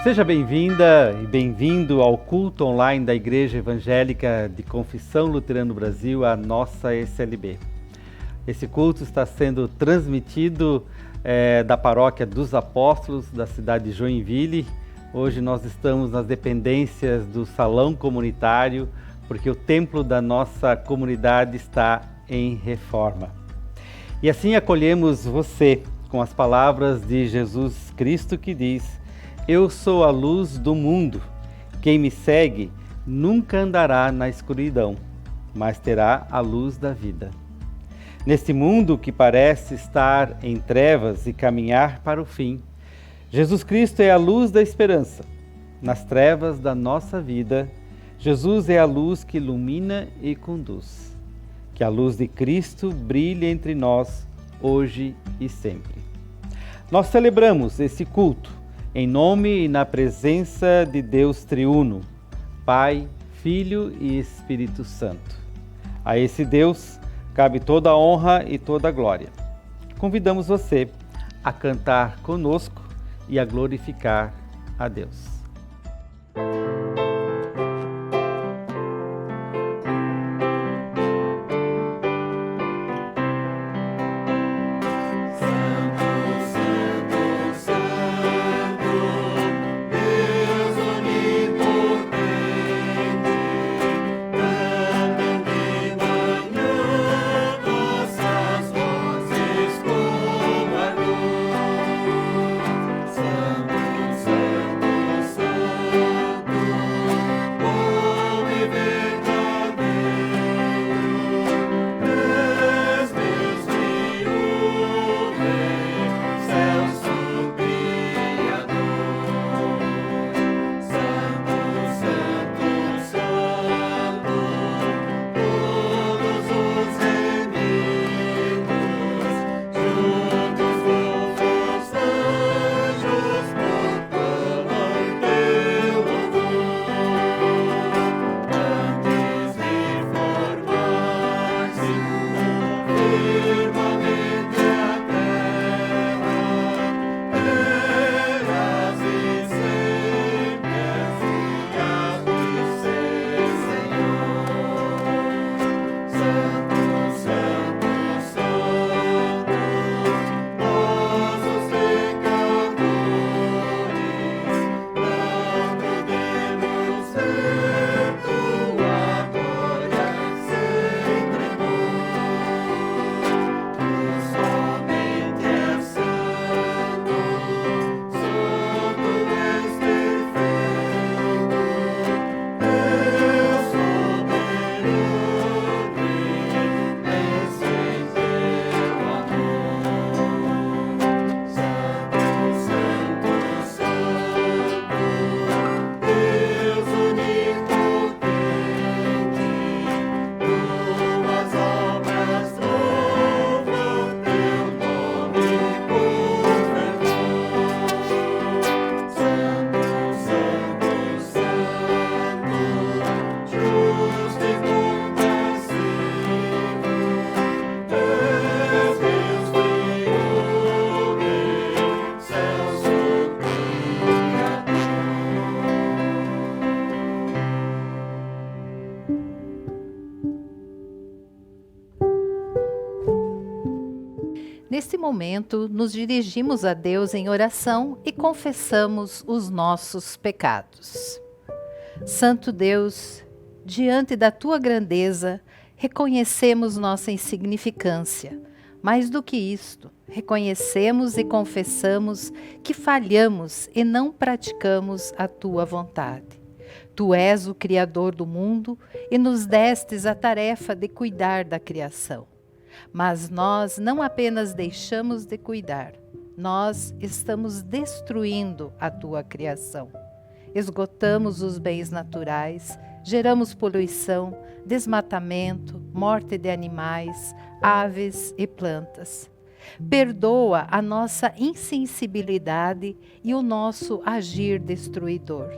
Seja bem-vinda e bem-vindo ao culto online da Igreja Evangélica de Confissão Luterana do Brasil, a nossa ECLB. Esse culto está sendo transmitido da Paróquia dos Apóstolos, da cidade de Joinville. Hoje nós estamos nas dependências do Salão Comunitário, porque o templo da nossa comunidade está em reforma. E assim acolhemos você com as palavras de Jesus Cristo que diz: Eu sou a luz do mundo. Quem me segue nunca andará na escuridão, mas terá a luz da vida. Neste mundo que parece estar em trevas e caminhar para o fim, Jesus Cristo é a luz da esperança. Nas trevas da nossa vida, Jesus é a luz que ilumina e conduz. Que a luz de Cristo brilhe entre nós, hoje e sempre. Nós celebramos esse culto em nome e na presença de Deus Triuno, Pai, Filho e Espírito Santo. A esse Deus cabe toda a honra e toda a glória. Convidamos você a cantar conosco e a glorificar a Deus. Neste momento, nos dirigimos a Deus em oração e confessamos os nossos pecados. Santo Deus, diante da Tua grandeza, reconhecemos nossa insignificância. Mais do que isto, reconhecemos e confessamos que falhamos e não praticamos a Tua vontade. Tu és o Criador do mundo e nos destes a tarefa de cuidar da criação. Mas nós não apenas deixamos de cuidar, nós estamos destruindo a tua criação. Esgotamos os bens naturais, geramos poluição, desmatamento, morte de animais, aves e plantas. Perdoa a nossa insensibilidade e o nosso agir destruidor.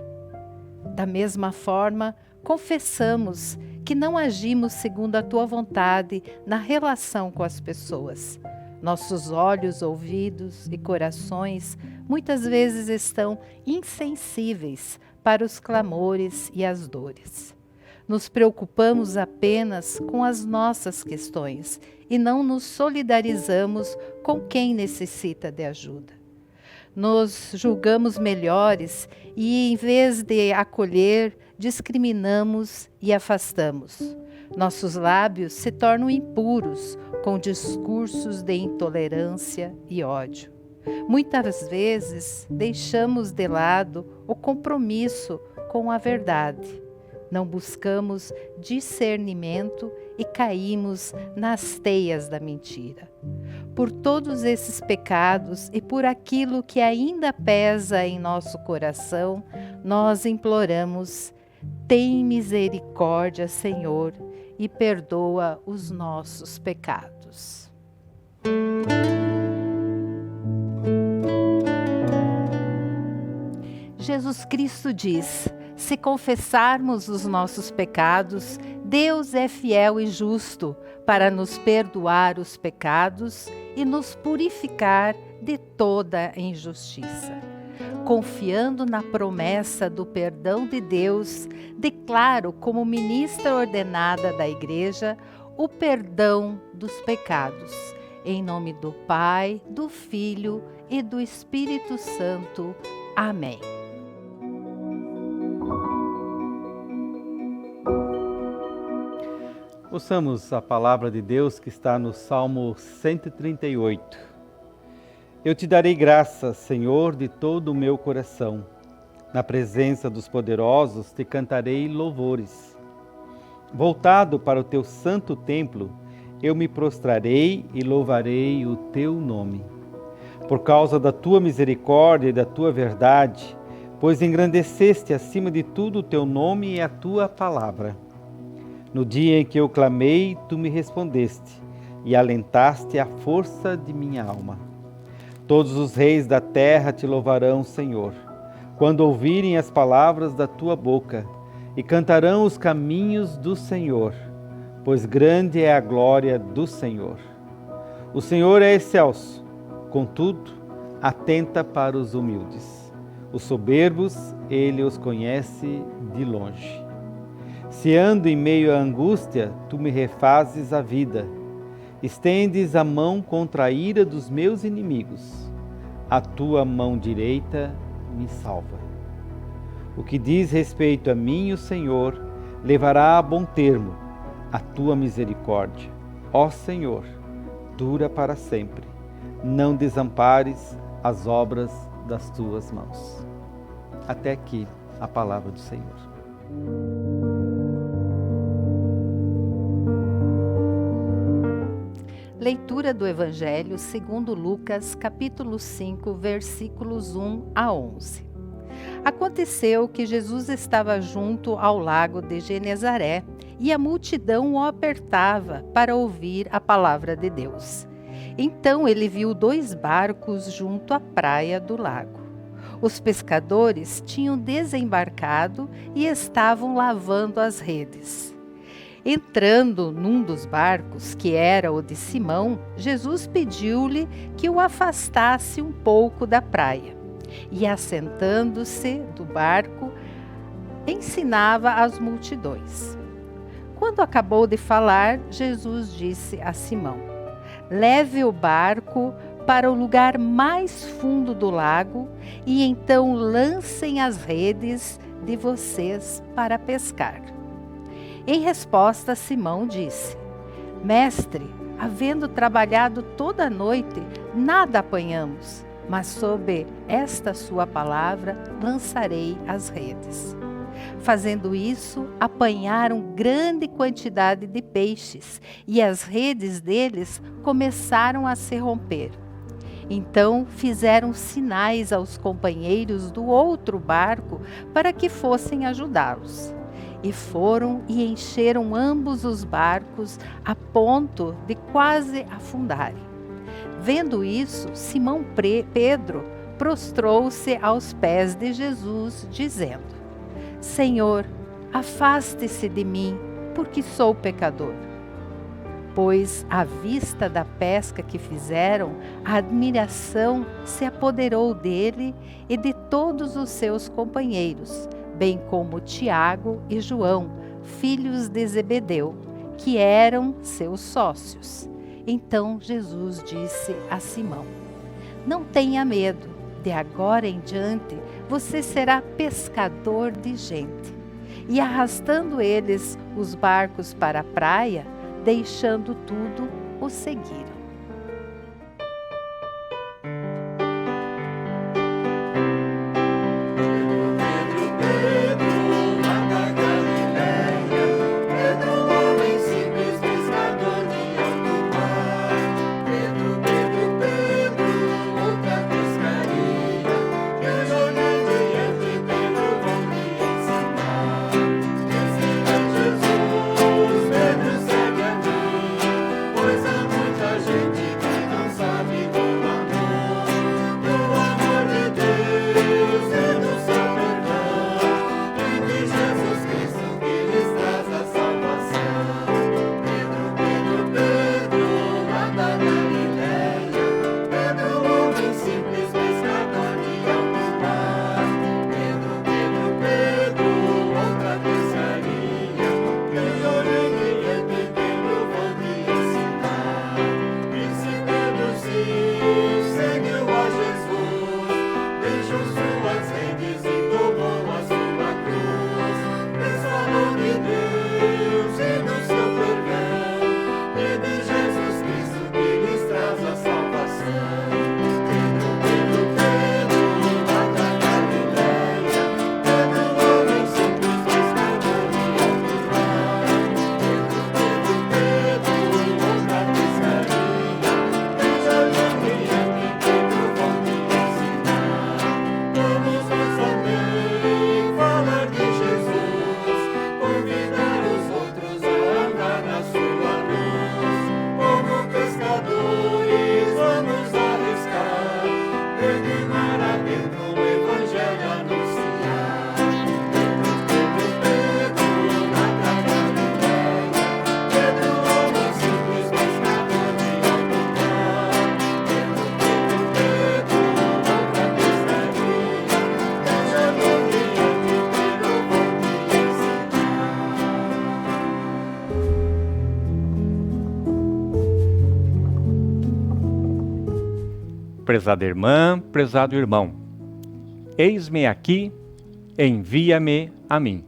Da mesma forma, confessamos que não agimos segundo a tua vontade na relação com as pessoas. Nossos olhos, ouvidos e corações muitas vezes estão insensíveis para os clamores e as dores. Nos preocupamos apenas com as nossas questões e não nos solidarizamos com quem necessita de ajuda. Nos julgamos melhores e, em vez de acolher, discriminamos e afastamos. Nossos lábios se tornam impuros com discursos de intolerância e ódio. Muitas vezes deixamos de lado o compromisso com a verdade. Não buscamos discernimento e caímos nas teias da mentira. Por todos esses pecados e por aquilo que ainda pesa em nosso coração, nós imploramos: tem misericórdia, Senhor, e perdoa os nossos pecados. Jesus Cristo diz: se confessarmos os nossos pecados, Deus é fiel e justo para nos perdoar os pecados e nos purificar de toda injustiça. Confiando na promessa do perdão de Deus, declaro como ministra ordenada da Igreja o perdão dos pecados. Em nome do Pai, do Filho e do Espírito Santo. Amém. Ouçamos a palavra de Deus que está no Salmo 138. Eu te darei graças, Senhor, de todo o meu coração. Na presença dos poderosos te cantarei louvores. Voltado para o teu santo templo, eu me prostrarei e louvarei o teu nome. Por causa da tua misericórdia e da tua verdade, pois engrandeceste acima de tudo o teu nome e a tua palavra. No dia em que eu clamei, tu me respondeste e alentaste a força de minha alma. Todos os reis da terra te louvarão, Senhor, quando ouvirem as palavras da tua boca, e cantarão os caminhos do Senhor, pois grande é a glória do Senhor. O Senhor é excelso, contudo, atenta para os humildes. Os soberbos, ele os conhece de longe. Se ando em meio à angústia, tu me refazes a vida. Estendes a mão contra a ira dos meus inimigos. A tua mão direita me salva. O que diz respeito a mim, o Senhor, levará a bom termo. A tua misericórdia, ó Senhor, dura para sempre. Não desampares as obras das tuas mãos. Até aqui a palavra do Senhor. Leitura do Evangelho segundo Lucas, capítulo 5, versículos 1 a 11. Aconteceu que Jesus estava junto ao lago de Genezaré e a multidão o apertava para ouvir a palavra de Deus. Então ele viu 2 barcos junto à praia do lago. Os pescadores tinham desembarcado e estavam lavando as redes. Entrando num dos barcos, que era o de Simão, Jesus pediu-lhe que o afastasse um pouco da praia. E, assentando-se do barco, ensinava as multidões. Quando acabou de falar, Jesus disse a Simão: leve o barco para o lugar mais fundo do lago e então lancem as redes de vocês para pescar. Em resposta, Simão disse: Mestre, havendo trabalhado toda a noite, nada apanhamos, mas sob esta sua palavra lançarei as redes. Fazendo isso, apanharam grande quantidade de peixes e as redes deles começaram a se romper. Então fizeram sinais aos companheiros do outro barco para que fossem ajudá-los. E foram e encheram ambos os barcos a ponto de quase afundarem. Vendo isso, Simão Pedro prostrou-se aos pés de Jesus, dizendo: Senhor, afaste-se de mim, porque sou pecador. pois, à vista da pesca que fizeram, a admiração se apoderou dele e de todos os seus companheiros, bem como Tiago e João, filhos de Zebedeu, que eram seus sócios. Então Jesus disse a Simão: não tenha medo, de agora em diante você será pescador de gente. E arrastando eles os barcos para a praia, deixando tudo, o seguiram. Prezada irmã, prezado irmão, eis-me aqui, envia-me a mim.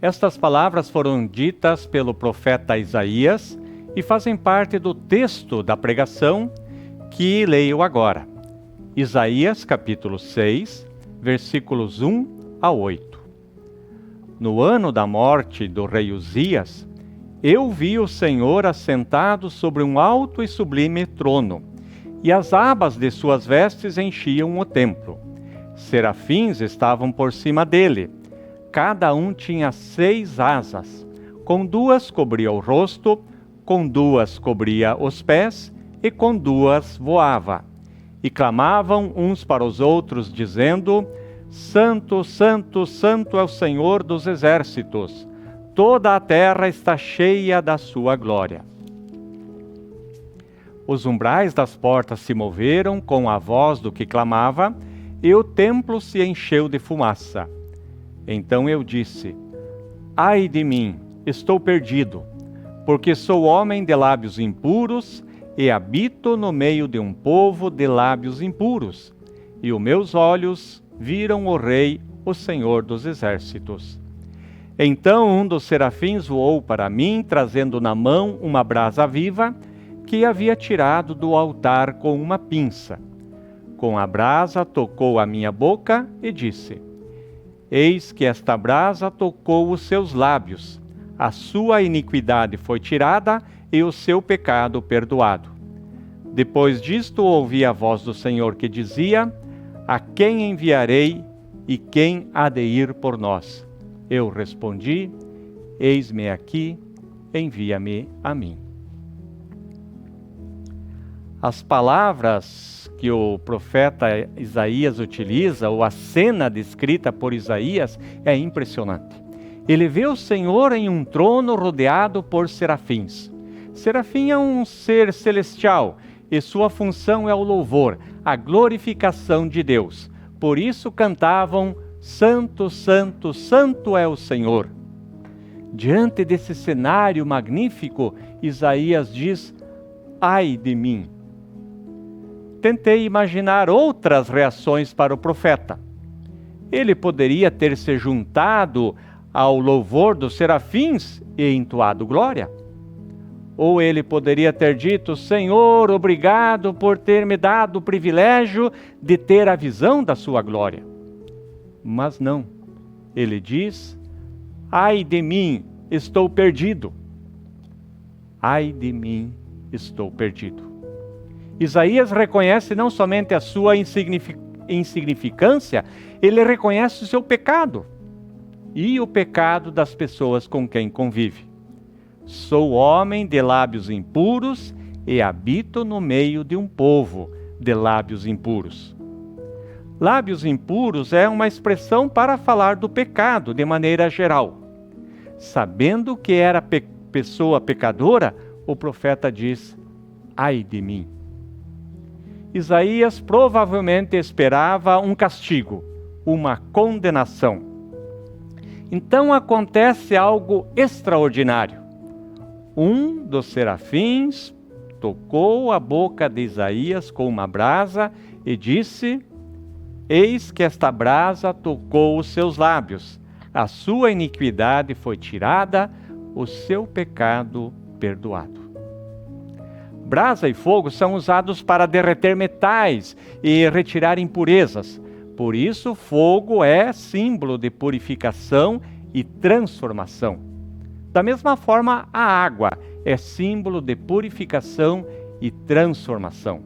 Estas palavras foram ditas pelo profeta Isaías e fazem parte do texto da pregação que leio agora. Isaías capítulo 6, versículos 1 a 8. No ano da morte do rei Uzias, eu vi o Senhor assentado sobre um alto e sublime trono, e as abas de suas vestes enchiam o templo. Serafins estavam por cima dele. Cada um tinha 6 asas. Com 2 cobria o rosto, com 2 cobria os pés, e com 2 voava. E clamavam uns para os outros, dizendo: Santo, Santo, Santo é o Senhor dos exércitos. Toda a terra está cheia da sua glória. Os umbrais das portas se moveram com a voz do que clamava, e o templo se encheu de fumaça. Então eu disse: ai de mim, estou perdido, porque sou homem de lábios impuros e habito no meio de um povo de lábios impuros, e os meus olhos viram o Rei, o Senhor dos exércitos. Então um dos serafins voou para mim, trazendo na mão uma brasa viva, que havia tirado do altar com uma pinça. Com a brasa tocou a minha boca e disse: eis que esta brasa tocou os seus lábios, a sua iniquidade foi tirada e o seu pecado perdoado. Depois disto ouvi a voz do Senhor que dizia: a quem enviarei e quem há de ir por nós? Eu respondi: eis-me aqui, envia-me a mim. As palavras que o profeta Isaías utiliza, ou a cena descrita por Isaías, é impressionante. Ele vê o Senhor em um trono rodeado por serafins. Serafim é um ser celestial e sua função é o louvor, a glorificação de Deus. Por isso cantavam: Santo, Santo, Santo é o Senhor. Diante desse cenário magnífico, Isaías diz: ai de mim. Tentei imaginar outras reações para o profeta. Ele poderia ter se juntado ao louvor dos serafins e entoado glória. Ou ele poderia ter dito: Senhor, obrigado por ter me dado o privilégio de ter a visão da sua glória. Mas não. Ele diz: ai de mim, estou perdido. Ai de mim, estou perdido. Isaías reconhece não somente a sua insignificância, ele reconhece o seu pecado e o pecado das pessoas com quem convive. Sou homem de lábios impuros e habito no meio de um povo de lábios impuros. Lábios impuros é uma expressão para falar do pecado de maneira geral. Sabendo que era pessoa pecadora, o profeta diz: ai de mim. Isaías provavelmente esperava um castigo, uma condenação. Então acontece algo extraordinário. Um dos serafins tocou a boca de Isaías com uma brasa e disse: eis que esta brasa tocou os seus lábios, a sua iniquidade foi tirada, o seu pecado perdoado. Brasa e fogo são usados para derreter metais e retirar impurezas. Por isso, fogo é símbolo de purificação e transformação. Da mesma forma, a água é símbolo de purificação e transformação.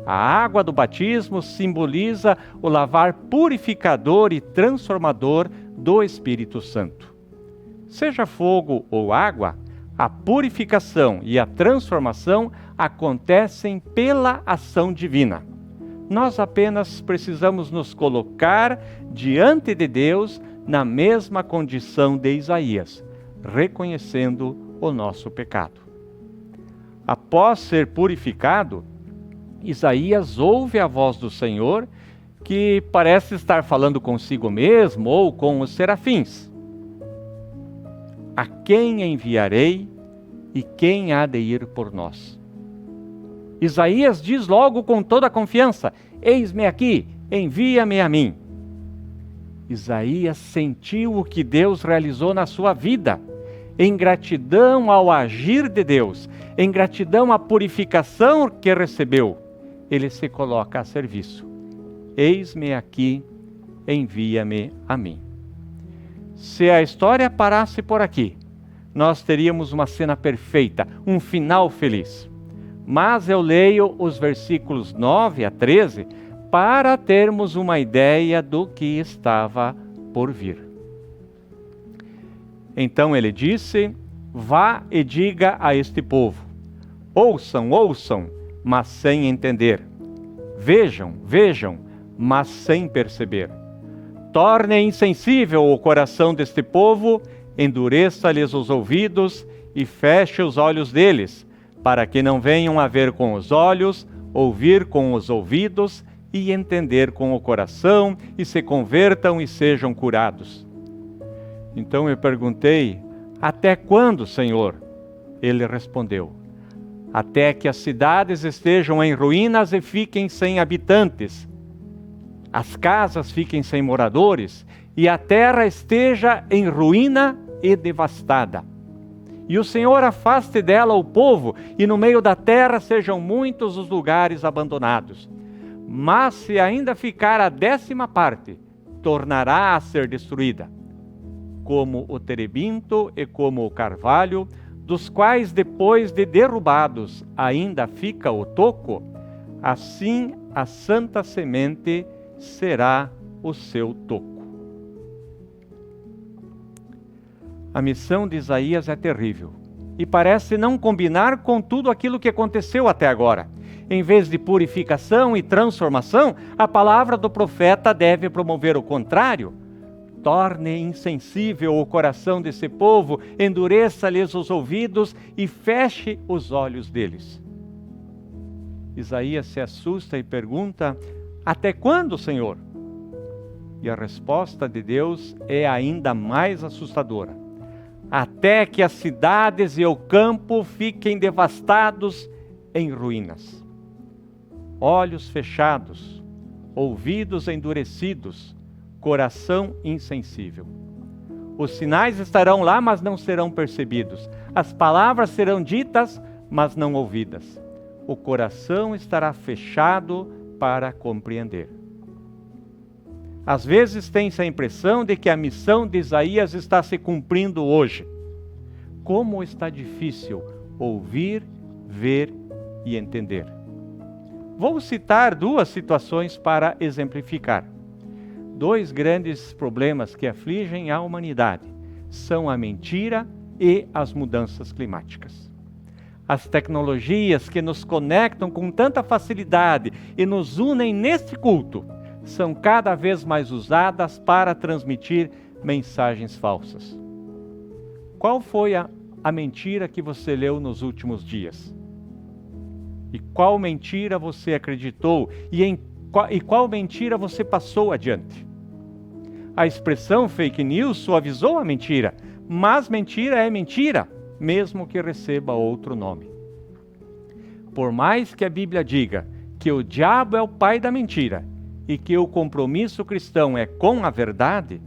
A água do batismo simboliza o lavar purificador e transformador do Espírito Santo. Seja fogo ou água, a purificação e a transformação acontecem pela ação divina. Nós apenas precisamos nos colocar diante de Deus na mesma condição de Isaías, reconhecendo o nosso pecado. Após ser purificado, Isaías ouve a voz do Senhor, que parece estar falando consigo mesmo ou com os serafins. A quem enviarei e quem há de ir por nós? Isaías diz logo com toda a confiança: eis-me aqui, envia-me a mim. Isaías sentiu o que Deus realizou na sua vida, em gratidão ao agir de Deus, em gratidão à purificação que recebeu, ele se coloca a serviço. Eis-me aqui, envia-me a mim. Se a história parasse por aqui, nós teríamos uma cena perfeita, um final feliz. Mas eu leio os versículos 9 a 13 para termos uma ideia do que estava por vir. Então ele disse: vá e diga a este povo: ouçam, ouçam, mas sem entender. Vejam, vejam, mas sem perceber. Torne insensível o coração deste povo, endureça-lhes os ouvidos e feche os olhos deles, para que não venham a ver com os olhos, ouvir com os ouvidos e entender com o coração, e se convertam e sejam curados. Então eu perguntei: até quando, Senhor? Ele respondeu: até que as cidades estejam em ruínas e fiquem sem habitantes, as casas fiquem sem moradores, e a terra esteja em ruína e devastada. E o Senhor afaste dela o povo, e no meio da terra sejam muitos os lugares abandonados. Mas se ainda ficar a 10ª parte, tornará a ser destruída, como o terebinto e como o carvalho, dos quais depois de derrubados ainda fica o toco, assim a santa semente será o seu toco. A missão de Isaías é terrível e parece não combinar com tudo aquilo que aconteceu até agora. Em vez de purificação e transformação, a palavra do profeta deve promover o contrário: torne insensível o coração desse povo, endureça-lhes os ouvidos e feche os olhos deles. Isaías se assusta e pergunta: até quando, Senhor? E a resposta de Deus é ainda mais assustadora: até que as cidades e o campo fiquem devastados em ruínas. Olhos fechados, ouvidos endurecidos, coração insensível. Os sinais estarão lá, mas não serão percebidos. As palavras serão ditas, mas não ouvidas. O coração estará fechado para compreender. Às vezes tem-se a impressão de que a missão de Isaías está se cumprindo hoje. Como está difícil ouvir, ver e entender. Vou citar 2 situações para exemplificar. 2 grandes problemas que afligem a humanidade são a mentira e as mudanças climáticas. As tecnologias que nos conectam com tanta facilidade e nos unem neste culto são cada vez mais usadas para transmitir mensagens falsas. Qual foi a mentira que você leu nos últimos dias? E qual mentira você acreditou? E qual mentira você passou adiante? A expressão fake news suavizou a mentira, mas mentira é mentira, mesmo que receba outro nome. Por mais que a Bíblia diga que o diabo é o pai da mentira e que o compromisso cristão é com a verdade,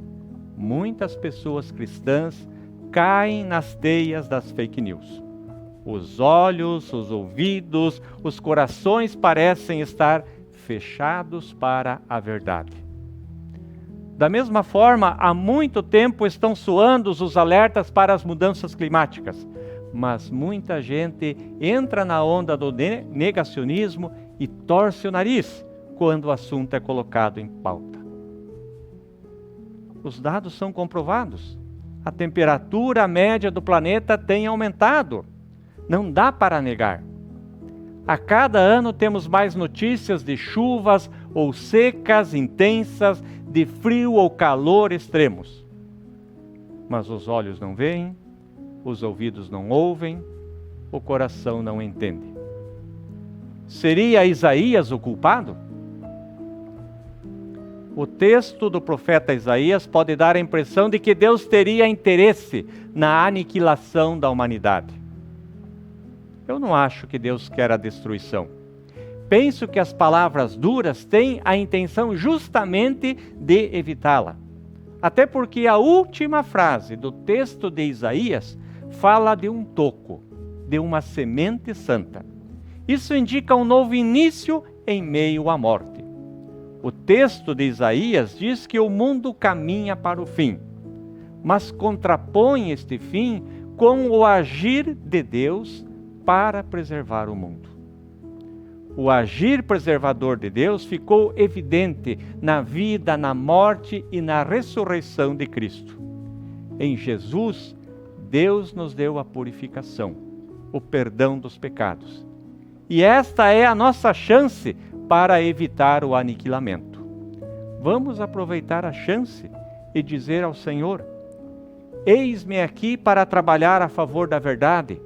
muitas pessoas cristãs caem nas teias das fake news. Os olhos, os ouvidos, os corações parecem estar fechados para a verdade. Da mesma forma, há muito tempo estão soando os alertas para as mudanças climáticas, mas muita gente entra na onda do negacionismo e torce o nariz quando o assunto é colocado em pauta. Os dados são comprovados. A temperatura média do planeta tem aumentado. Não dá para negar. A cada ano temos mais notícias de chuvas ou secas intensas, de frio ou calor extremos. Mas os olhos não veem, os ouvidos não ouvem, o coração não entende. Seria Isaías o culpado? O texto do profeta Isaías pode dar a impressão de que Deus teria interesse na aniquilação da humanidade. Eu não acho que Deus quer a destruição. Penso que as palavras duras têm a intenção justamente de evitá-la. Até porque a última frase do texto de Isaías fala de um toco, de uma semente santa. Isso indica um novo início em meio à morte. O texto de Isaías diz que o mundo caminha para o fim, mas contrapõe este fim com o agir de Deus para preservar o mundo. O agir preservador de Deus ficou evidente na vida, na morte e na ressurreição de Cristo. Em Jesus, Deus nos deu a purificação, o perdão dos pecados. E esta é a nossa chance para evitar o aniquilamento. Vamos aproveitar a chance e dizer ao Senhor: eis-me aqui para trabalhar a favor da verdade.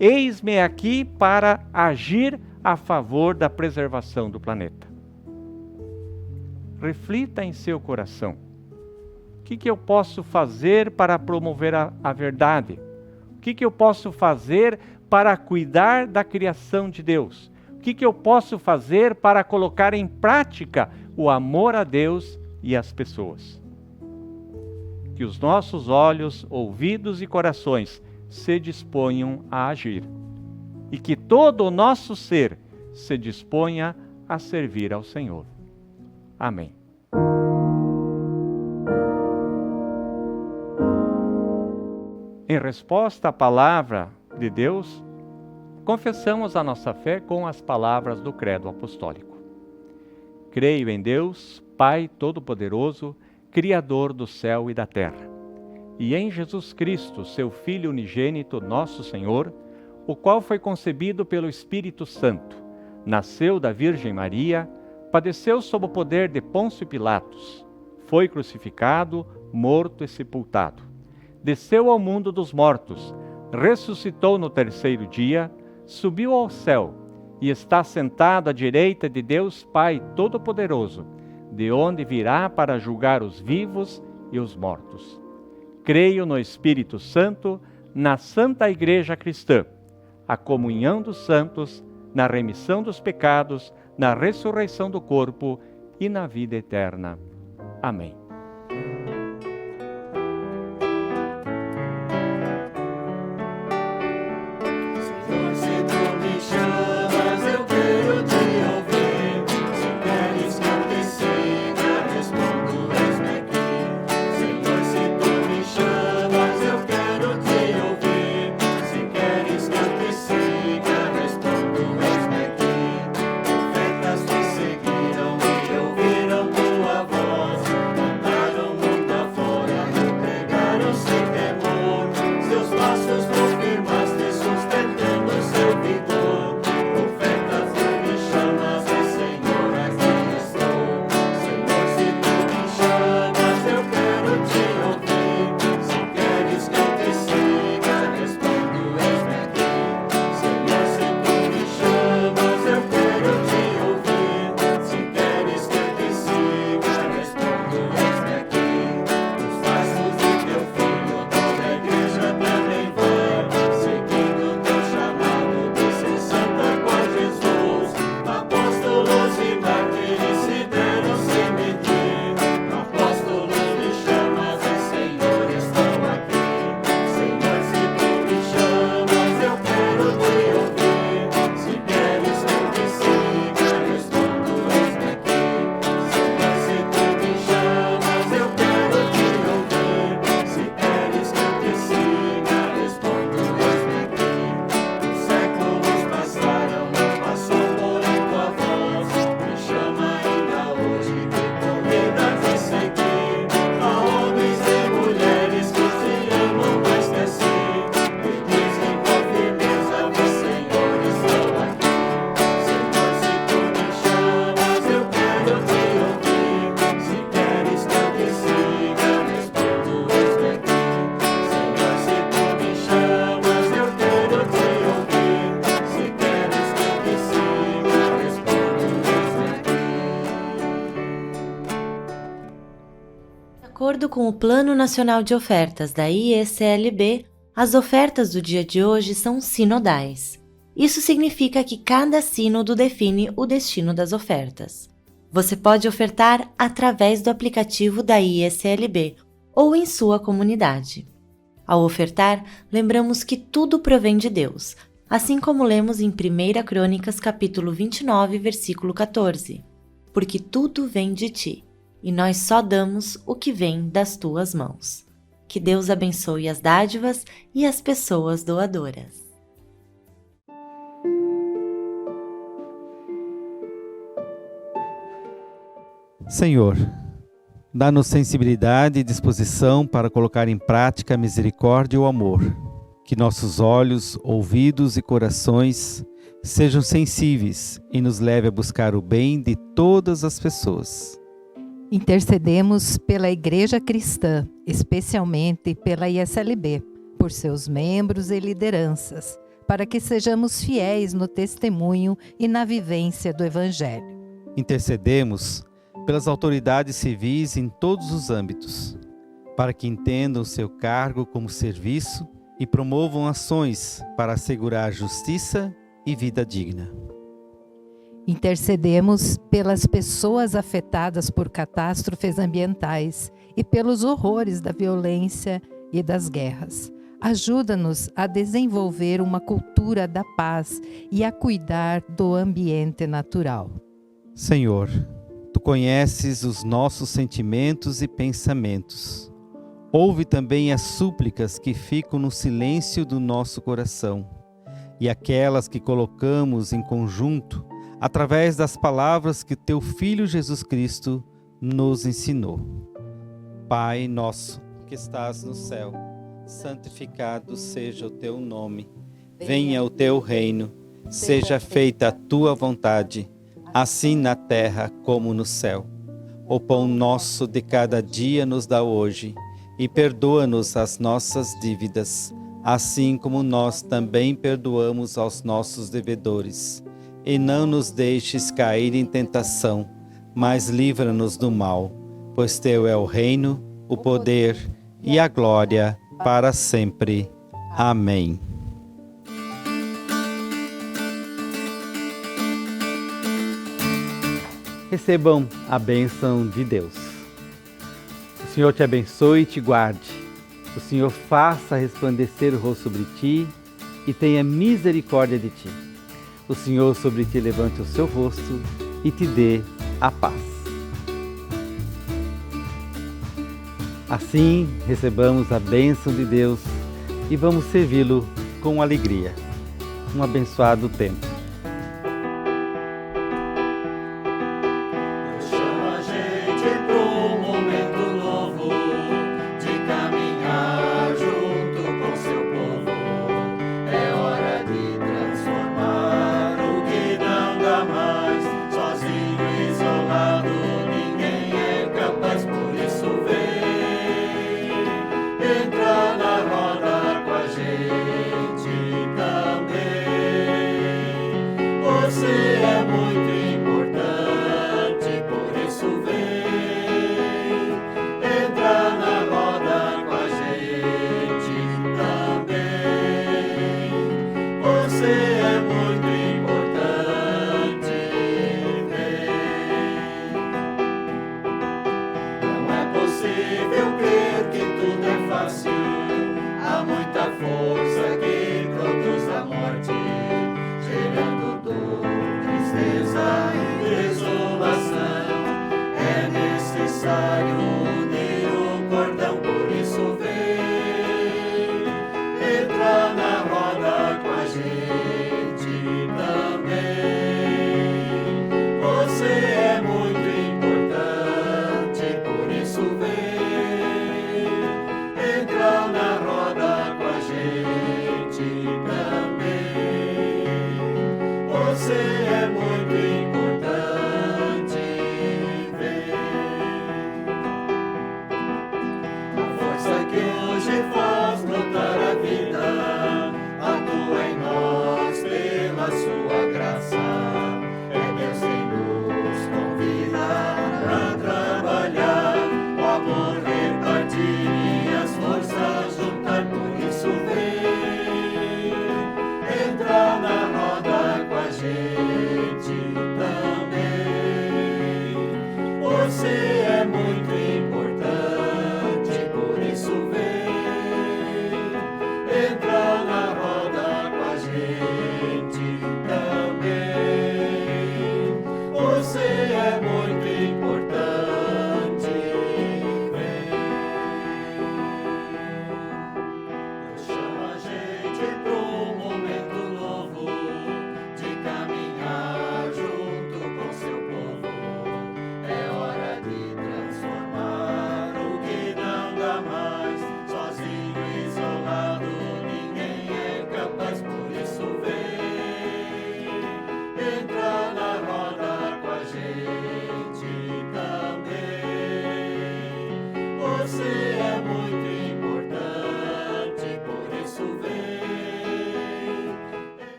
Eis-me aqui para agir a favor da preservação do planeta. Reflita em seu coração. O que eu posso fazer para promover a verdade? O que eu posso fazer para cuidar da criação de Deus? O que eu posso fazer para colocar em prática o amor a Deus e às pessoas? Que os nossos olhos, ouvidos e corações se disponham a agir, e que todo o nosso ser se disponha a servir ao Senhor. Amém. Em resposta à palavra de Deus, confessamos a nossa fé com as palavras do Credo Apostólico. Creio em Deus, Pai Todo-Poderoso, Criador do céu e da terra, e em Jesus Cristo, seu Filho unigênito, nosso Senhor, o qual foi concebido pelo Espírito Santo, nasceu da Virgem Maria, padeceu sob o poder de Pôncio Pilatos, foi crucificado, morto e sepultado. Desceu ao mundo dos mortos, ressuscitou no terceiro dia, subiu ao céu e está sentado à direita de Deus Pai Todo-Poderoso, de onde virá para julgar os vivos e os mortos. Creio no Espírito Santo, na Santa Igreja Cristã, a comunhão dos santos, na remissão dos pecados, na ressurreição do corpo e na vida eterna. Amém. De acordo com o Plano Nacional de Ofertas da IECLB, as ofertas do dia de hoje são sinodais. Isso significa que cada sínodo define o destino das ofertas. Você pode ofertar através do aplicativo da IECLB ou em sua comunidade. Ao ofertar, lembramos que tudo provém de Deus, assim como lemos em 1 Crônicas capítulo 29, versículo 14. Porque tudo vem de ti, e nós só damos o que vem das tuas mãos. Que Deus abençoe as dádivas e as pessoas doadoras. Senhor, dá-nos sensibilidade e disposição para colocar em prática a misericórdia e o amor. Que nossos olhos, ouvidos e corações sejam sensíveis e nos leve a buscar o bem de todas as pessoas. Intercedemos pela Igreja Cristã, especialmente pela IECLB, por seus membros e lideranças, para que sejamos fiéis no testemunho e na vivência do Evangelho. Intercedemos pelas autoridades civis em todos os âmbitos, para que entendam seu cargo como serviço e promovam ações para assegurar justiça e vida digna. Intercedemos pelas pessoas afetadas por catástrofes ambientais e pelos horrores da violência e das guerras. Ajuda-nos a desenvolver uma cultura da paz e a cuidar do ambiente natural. Senhor, Tu conheces os nossos sentimentos e pensamentos. Ouve também as súplicas que ficam no silêncio do nosso coração e aquelas que colocamos em conjunto através das palavras que Teu Filho Jesus Cristo nos ensinou. Pai nosso, que estás no céu, santificado seja o Teu nome. Venha o Teu reino, seja feita a Tua vontade, assim na terra como no céu. O pão nosso de cada dia nos dá hoje, e perdoa-nos as nossas dívidas, assim como nós também perdoamos aos nossos devedores. E não nos deixes cair em tentação, mas livra-nos do mal, pois teu é o reino, o poder e a glória para sempre. Amém. Recebam a bênção de Deus. O Senhor te abençoe e te guarde. O Senhor faça resplandecer o rosto sobre ti e tenha misericórdia de ti. O Senhor sobre ti levante o seu rosto e te dê a paz. Assim, recebamos a bênção de Deus e vamos servi-lo com alegria. Um abençoado tempo. Você